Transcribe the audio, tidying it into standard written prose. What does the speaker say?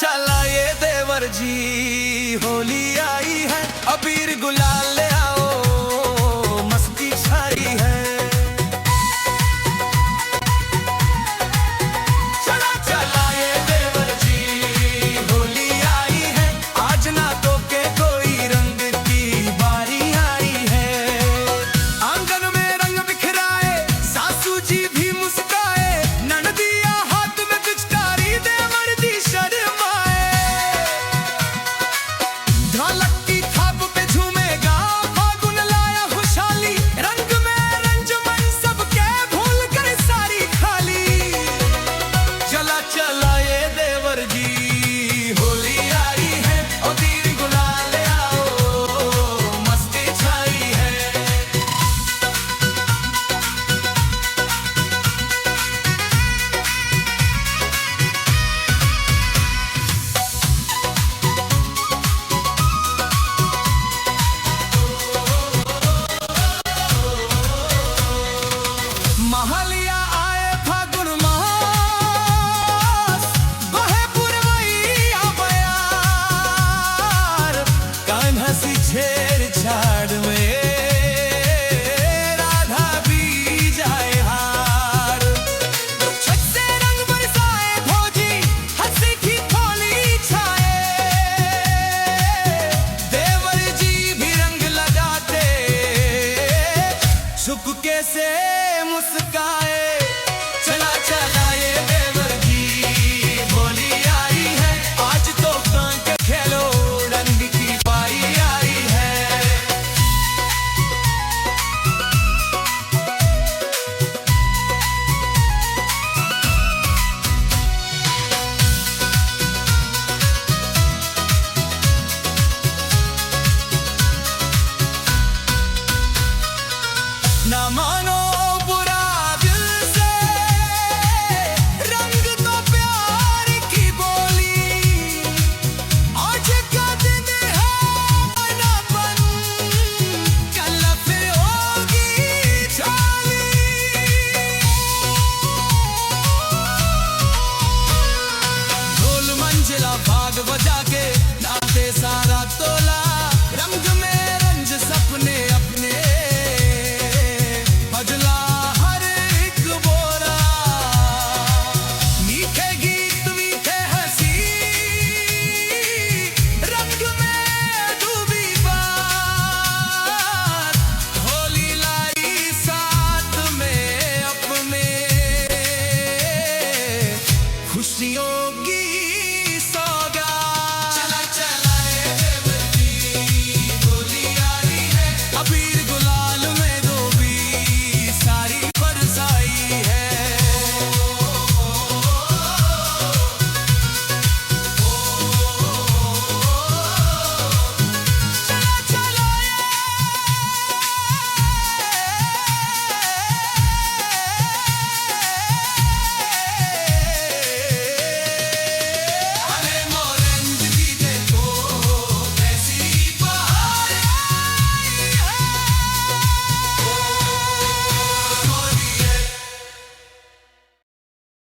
चला ये देवर जी, होली आई है, अबीर गुलाल ले आओ, मस्ती छाई है। चला चला ये देवर जी, होली आई है, आज ना तो के कोई रंग की बारी आई है। आंगन में रंग बिखराए, सासू जी भी मुस्काए, ननदिया हाथ में पिचकारी, देवर दी शर्माए। ढोलक की थाप पे झूमेगा, फागुन लाया खुशहाली, रंग में रंजमन सबके भूल कर सारी खाली। चला चला ये देवर जी, होली आई है, ओ तीर गुलाल ले आओ, मस्ती छाई है। महलिया आए फागुन मास, बहे पुरवैया बयार, कान्हा सी छेड़छाड़ में राधा भी जाए हार। छत से रंग बरसाए भौजी, हंसी की खोली छाए, देवर जी भी रंग लगाते, चुपके से मुस्काए। चला चला ये देवर जी, होली आई है, आज तो कांटे खेलो, रंग की पाई आई है। ना मानो बुरा दिल से, रंग तो प्यार की बोली, आज का दिन है अपनापन, कल फिर होगी चाली। ढोल मंजिला भाग बजा के नाचे सारा तोला, रंग में रंज सपने अपने, बजला हर एक बोरा, मीठे गीत मीठे हंसी, रंग में डूबी बात, होली लाई साथ में अपने, खुशियों